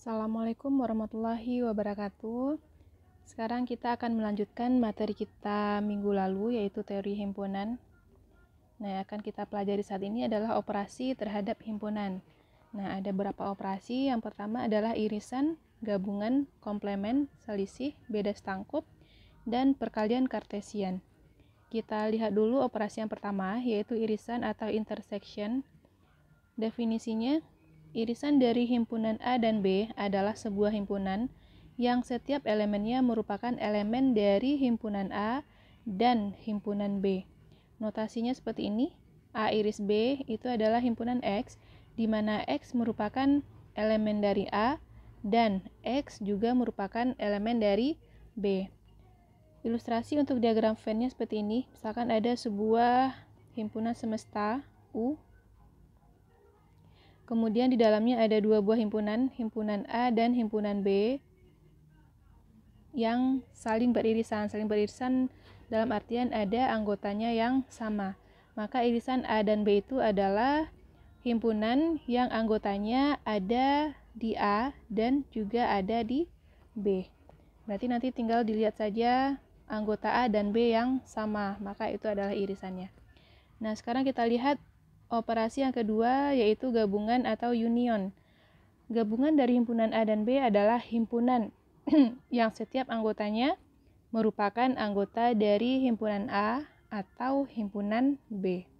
Assalamualaikum warahmatullahi wabarakatuh. Sekarang kita akan melanjutkan materi kita minggu lalu, yaitu teori himpunan. Nah, yang akan kita pelajari saat ini adalah operasi terhadap himpunan. Nah, ada beberapa operasi. Yang pertama adalah irisan, gabungan, komplemen, selisih, beda stangkup, dan perkalian kartesian. Kita lihat dulu operasi yang pertama, yaitu irisan atau intersection. Definisinya, irisan dari himpunan A dan B adalah sebuah himpunan yang setiap elemennya merupakan elemen dari himpunan A dan himpunan B. Notasinya seperti ini. A iris B itu adalah himpunan X, di mana X merupakan elemen dari A dan X juga merupakan elemen dari B. Ilustrasi untuk diagram Venn-nya seperti ini. Misalkan ada sebuah himpunan semesta U. Kemudian di dalamnya ada dua buah himpunan, himpunan A dan himpunan B, yang saling beririsan. Saling beririsan dalam artian ada anggotanya yang sama. Maka irisan A dan B itu adalah himpunan yang anggotanya ada di A dan juga ada di B. Berarti nanti tinggal dilihat saja anggota A dan B yang sama, maka itu adalah irisannya. Nah, sekarang kita lihat operasi yang kedua, yaitu gabungan atau union. Gabungan dari himpunan A dan B adalah himpunan yang setiap anggotanya merupakan anggota dari himpunan A atau himpunan B.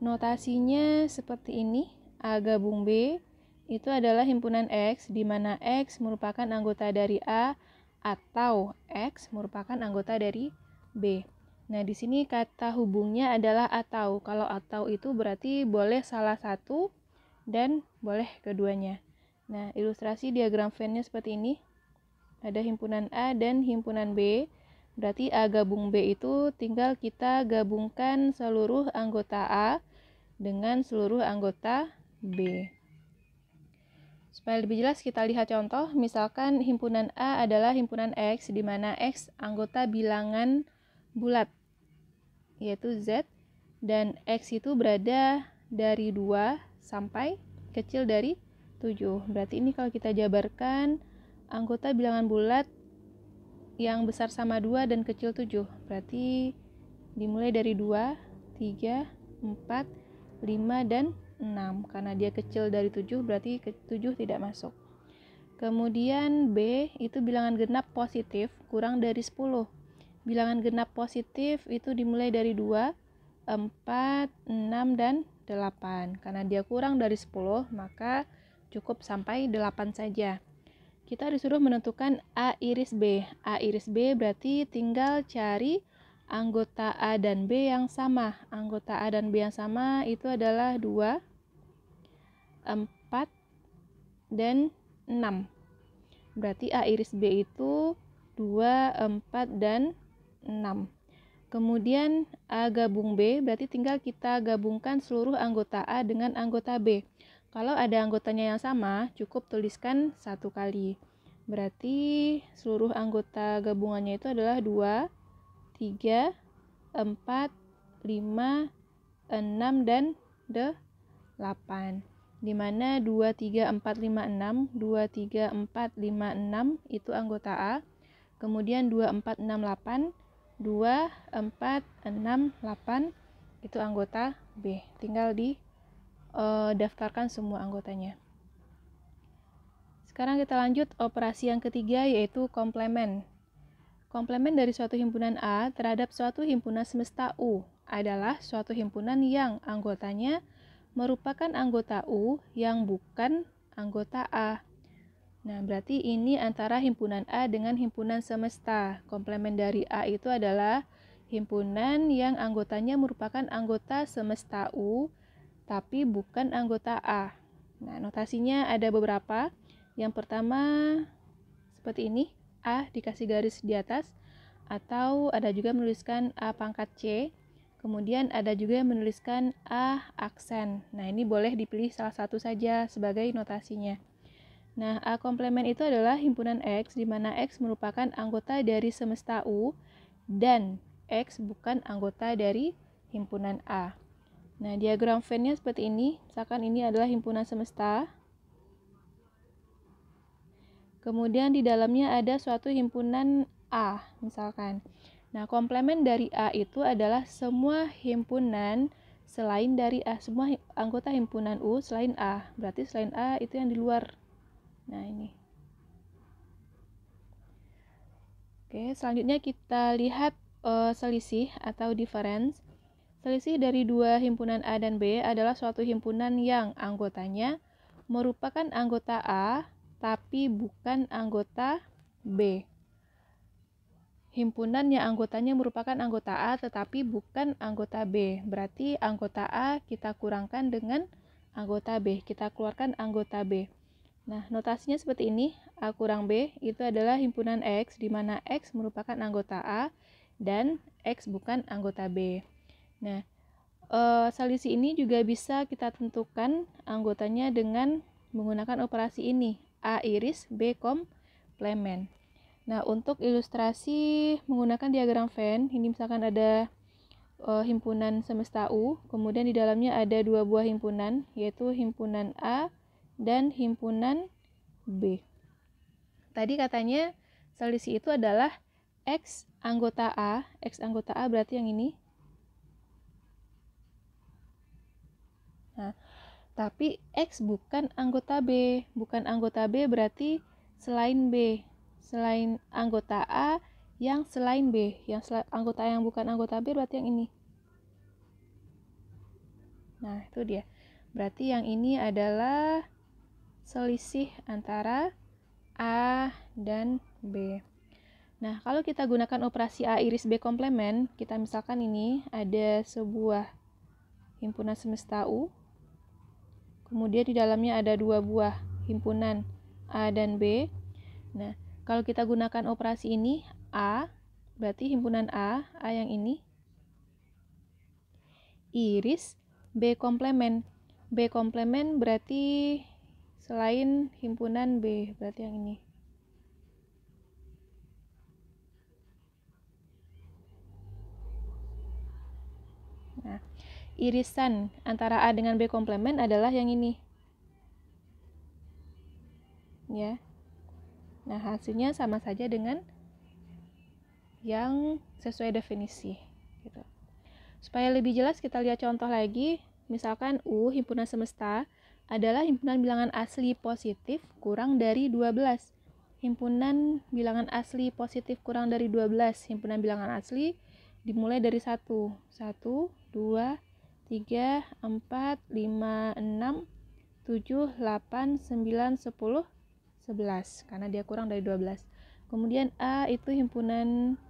Notasinya seperti ini. A gabung B itu adalah himpunan X, di mana X merupakan anggota dari A atau X merupakan anggota dari B. Nah, di sini kata hubungnya adalah atau. Kalau atau itu berarti boleh salah satu dan boleh keduanya. Nah, ilustrasi diagram Venn-nya seperti ini. Ada himpunan A dan himpunan B. Berarti A gabung B itu tinggal kita gabungkan seluruh anggota A dengan seluruh anggota B. Supaya lebih jelas kita lihat contoh. Misalkan himpunan A adalah himpunan X, di mana X anggota bilangan bulat, yaitu Z, dan X itu berada dari 2 sampai kecil dari 7. Berarti ini kalau kita jabarkan anggota bilangan bulat yang besar sama 2 dan kecil 7. Berarti dimulai dari 2, 3, 4, 5, dan 6. Karena dia kecil dari 7, berarti 7 tidak masuk. Kemudian B itu bilangan genap positif kurang dari 10. Bilangan genap positif itu dimulai dari 2, 4, 6, dan 8. Karena dia kurang dari 10, maka cukup sampai 8 saja. Kita disuruh menentukan A iris B. A iris B berarti tinggal cari anggota A dan B yang sama. Anggota A dan B yang sama itu adalah 2, 4, dan 6. Berarti A iris B itu 2, 4, dan 6. Kemudian A gabung B berarti tinggal kita gabungkan seluruh anggota A dengan anggota B. Kalau ada anggotanya yang sama, cukup tuliskan 1 kali. Berarti seluruh anggota gabungannya itu adalah 2, 3, 4, 5, 6, dan 8. Dimana 2, 3, 4, 5, 6, 2, 3, 4, 5, 6 itu anggota A. Kemudian 2, 4, 6, 8, 2, 4, 6, 8 itu anggota B. Tinggal daftarkan semua anggotanya. Sekarang kita lanjut operasi yang ketiga, yaitu komplemen. Komplemen dari suatu himpunan A terhadap suatu himpunan semesta U adalah suatu himpunan yang anggotanya merupakan anggota U yang bukan anggota A. Nah, berarti ini antara himpunan A dengan himpunan semesta. Komplemen dari A itu adalah himpunan yang anggotanya merupakan anggota semesta U, tapi bukan anggota A. Nah, notasinya ada beberapa. Yang pertama, seperti ini. A dikasih garis di atas, atau ada juga menuliskan A pangkat C. Kemudian ada juga yang menuliskan A aksen. Nah, ini boleh dipilih salah satu saja sebagai notasinya. Nah, A komplemen itu adalah himpunan X, di mana X merupakan anggota dari semesta U dan X bukan anggota dari himpunan A. Nah, diagram Venn-nya seperti ini. Misalkan ini adalah himpunan semesta. Kemudian di dalamnya ada suatu himpunan A, misalkan. Nah, komplemen dari A itu adalah semua himpunan selain dari A, semua anggota himpunan U selain A. Berarti selain A itu yang di luar. Nah, ini. Oke, selanjutnya kita lihat selisih atau difference. Selisih dari dua himpunan A dan B adalah suatu himpunan yang anggotanya merupakan anggota A tapi bukan anggota B. Himpunan yang anggotanya merupakan anggota A tetapi bukan anggota B. Berarti anggota A kita kurangkan dengan anggota B. Kita keluarkan anggota B. Nah, notasinya seperti ini. A kurang B itu adalah himpunan X, di mana X merupakan anggota A dan X bukan anggota B. Nah, selisih ini juga bisa kita tentukan anggotanya dengan menggunakan operasi ini. A iris, B komplemen. Nah, untuk ilustrasi menggunakan diagram Venn, ini misalkan ada himpunan semesta U, kemudian di dalamnya ada dua buah himpunan, yaitu himpunan A dan himpunan B. Tadi katanya selisih itu adalah X anggota A berarti yang ini. Nah, tapi X bukan anggota B, berarti selain B. Selain anggota A yang selain B, anggota yang bukan anggota B berarti yang ini. Nah, itu dia. Berarti yang ini adalah selisih antara A dan B. Nah, kalau kita gunakan operasi A iris B komplemen, kita misalkan ini ada sebuah himpunan semesta U, kemudian di dalamnya ada dua buah himpunan A dan B. Nah, kalau kita gunakan operasi ini, A, berarti himpunan A yang ini, iris, B komplemen. B komplemen berarti selain himpunan B, berarti yang ini. Nah, irisan antara A dengan B komplemen adalah yang ini. Ya. Nah, hasilnya sama saja dengan yang sesuai definisi. Gitu. Supaya lebih jelas, kita lihat contoh lagi. Misalkan U, himpunan semesta, adalah himpunan bilangan asli positif kurang dari 12. Himpunan bilangan asli positif kurang dari 12. Himpunan bilangan asli dimulai dari 1. 1, 2, 3, 4, 5, 6, 7, 8, 9, 10, 11 karena dia kurang dari 12. Kemudian A itu himpunan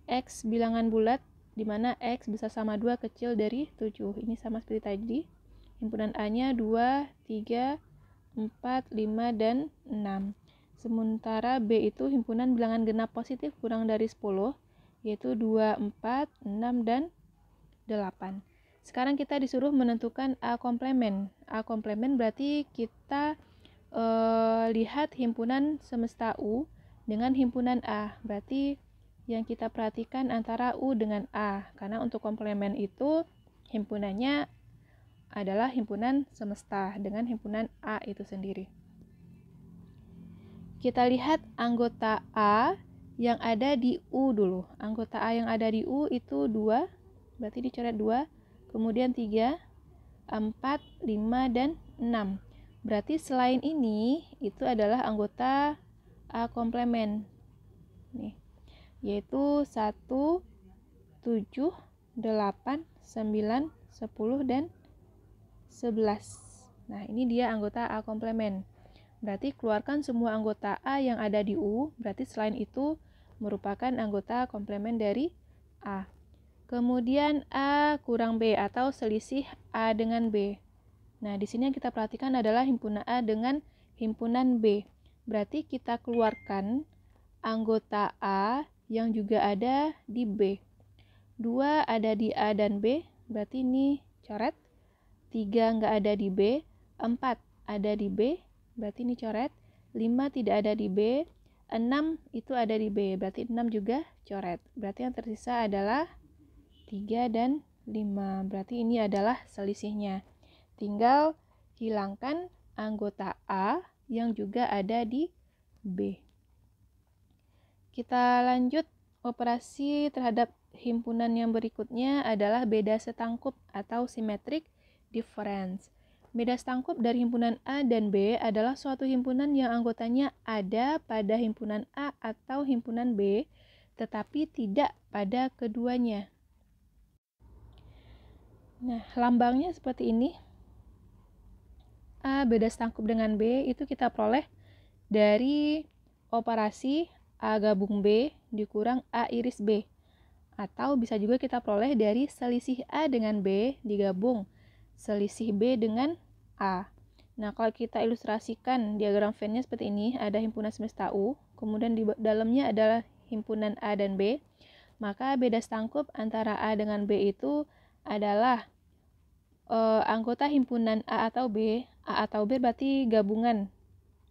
X bilangan bulat di mana X besar sama 2 kecil dari 7. Ini sama seperti tadi. Himpunan A-nya 2, 3, 4, 5, dan 6. Sementara B itu himpunan bilangan genap positif kurang dari 10, yaitu 2, 4, 6, dan 8. Sekarang kita disuruh menentukan A komplemen. A komplemen berarti kita lihat himpunan semesta U dengan himpunan A. Berarti yang kita perhatikan antara U dengan A. Karena untuk komplemen itu himpunannya adalah himpunan semesta dengan himpunan A itu sendiri. Kita lihat anggota A yang ada di U dulu. Anggota A yang ada di U itu 2. Berarti dicoret 2. Kemudian 3, 4, 5, dan 6. Berarti selain ini, itu adalah anggota A komplemen. Nih, yaitu 1, 7, 8, 9, 10, dan 11. Nah, ini dia anggota A komplemen. Berarti keluarkan semua anggota A yang ada di U, berarti selain itu merupakan anggota komplemen dari A. Kemudian A kurang B atau selisih A dengan B. Nah, di sini yang kita perhatikan adalah himpunan A dengan himpunan B. Berarti kita keluarkan anggota A yang juga ada di B. 2 ada di A dan B, berarti ini coret. 3 nggak ada di B. 4 ada di B, berarti ini coret. 5 tidak ada di B. 6 itu ada di B, berarti 6 juga coret. Berarti yang tersisa adalah 3 dan 5. Berarti ini adalah selisihnya. Tinggal hilangkan anggota A yang juga ada di B. Kita lanjut, operasi terhadap himpunan yang berikutnya adalah beda setangkup atau symmetric difference. Beda setangkup dari himpunan A dan B adalah suatu himpunan yang anggotanya ada pada himpunan A atau himpunan B, tetapi tidak pada keduanya. Nah, lambangnya seperti ini. A beda setangkup dengan B itu kita peroleh dari operasi A gabung B dikurang A iris B. Atau bisa juga kita peroleh dari selisih A dengan B digabung selisih B dengan A. Nah, kalau kita ilustrasikan diagram Venn-nya seperti ini, ada himpunan semesta U, kemudian di dalamnya adalah himpunan A dan B, maka beda setangkup antara A dengan B itu adalah anggota himpunan A atau B. A atau B berarti gabungan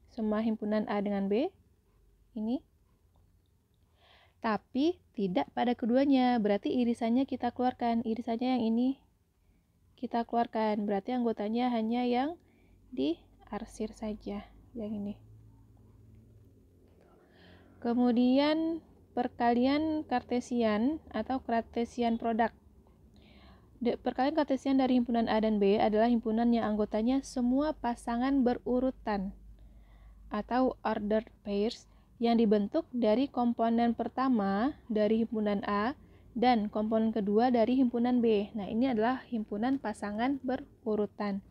semua himpunan A dengan B, ini. Tapi tidak pada keduanya, berarti irisannya kita keluarkan. Irisannya yang ini kita keluarkan, berarti anggotanya hanya yang diarsir saja, yang ini. Kemudian perkalian kartesian atau Cartesian product. Perkalian kartesian dari himpunan A dan B adalah himpunan yang anggotanya semua pasangan berurutan atau ordered pairs yang dibentuk dari komponen pertama dari himpunan A dan komponen kedua dari himpunan B. Nah, ini adalah himpunan pasangan berurutan.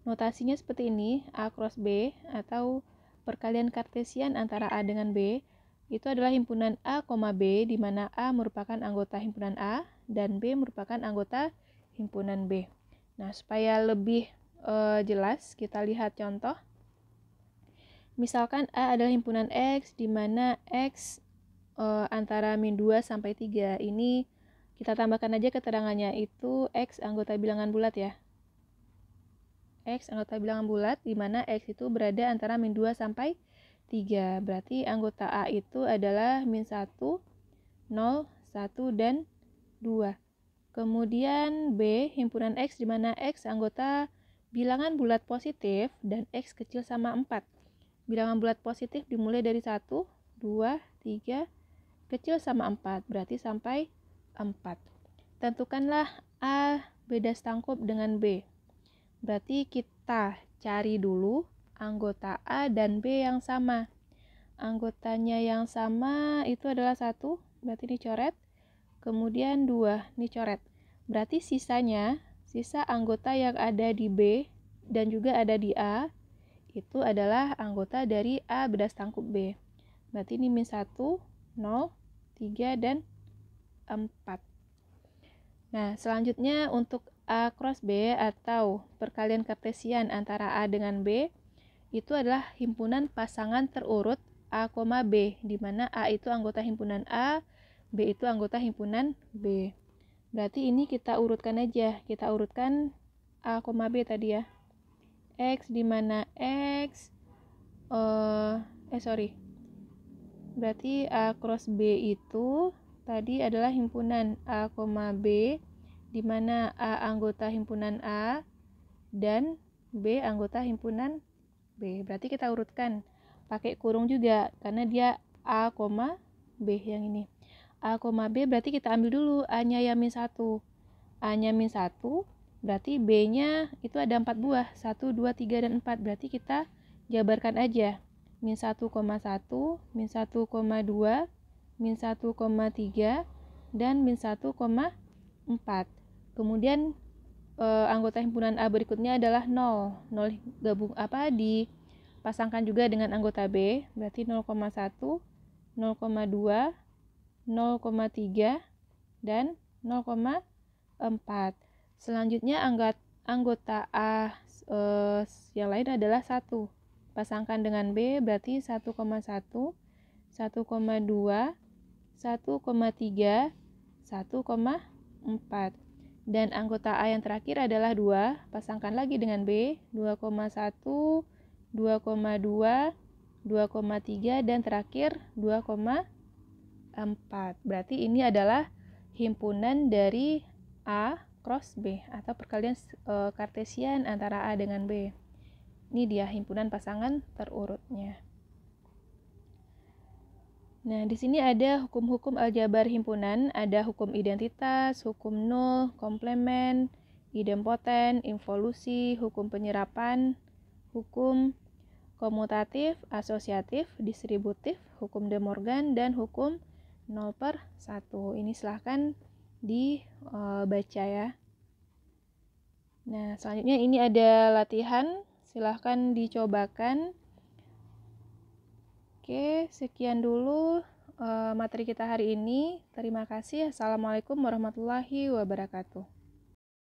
Notasinya seperti ini, A cross B atau perkalian kartesian antara A dengan B itu adalah himpunan A, B, di mana A merupakan anggota himpunan A dan B merupakan anggota himpunan B. Nah, supaya lebih jelas, kita lihat contoh. Misalkan A adalah himpunan X, di mana X antara min 2 sampai 3. Ini kita tambahkan aja keterangannya, itu X anggota bilangan bulat ya. X anggota bilangan bulat, di mana X itu berada antara min 2 sampai 3. Berarti anggota A itu adalah min 1, 0, 1, dan 2. Kemudian B, himpunan X, di mana X anggota bilangan bulat positif dan X kecil sama 4. Bilangan bulat positif dimulai dari 1, 2, 3, kecil sama 4, berarti sampai 4. Tentukanlah A beda setangkup dengan B. Berarti kita cari dulu anggota A dan B yang sama. Anggotanya yang sama itu adalah 1, berarti ini coret. Kemudian 2, ini coret. Berarti sisa anggota yang ada di B dan juga ada di A, itu adalah anggota dari A beda setangkup B. Berarti ini min 1, 0, 3, dan 4. Nah, selanjutnya untuk A cross B atau perkalian kartesian antara A dengan B, itu adalah himpunan pasangan terurut A, B, di mana A itu anggota himpunan A, B itu anggota himpunan B. Berarti ini kita urutkan aja. Kita urutkan A, B tadi ya. X di mana X berarti A cross B itu tadi adalah himpunan A, B, di mana A anggota himpunan A dan B anggota himpunan B. Berarti kita urutkan pakai kurung juga karena dia A, B yang ini. A, B berarti kita ambil dulu A-nya yang min 1. A-nya min 1, berarti B-nya itu ada 4 buah. 1, 2, 3, dan 4. Berarti kita jabarkan aja. Min 1,1, min 1,2, min 1,3, dan min 1,4. Kemudian anggota himpunan A berikutnya adalah 0. 0 gabung dipasangkan juga dengan anggota B, berarti 0,1, 0,2, 0,3, dan 0,4. Selanjutnya anggota A yang lain adalah 1. Pasangkan dengan B berarti 1,1, 1,2, 1,3, 1,4. Dan anggota A yang terakhir adalah 2. Pasangkan lagi dengan B, 2,1, 2,2, 2,3, dan terakhir 2,4. Berarti ini adalah himpunan dari A cross B atau perkalian kartesian antara A dengan B. Ini dia himpunan pasangan terurutnya. Nah, di sini ada hukum-hukum aljabar himpunan, ada hukum identitas, hukum nul, komplement, idempoten, involusi, hukum penyerapan, hukum komutatif, asosiatif, distributif, hukum De Morgan, dan hukum 0/1. Ini silahkan dibaca ya. Nah, selanjutnya ini ada latihan, silahkan dicobakan. Oke, sekian dulu materi kita hari ini. Terima kasih. Assalamualaikum warahmatullahi wabarakatuh.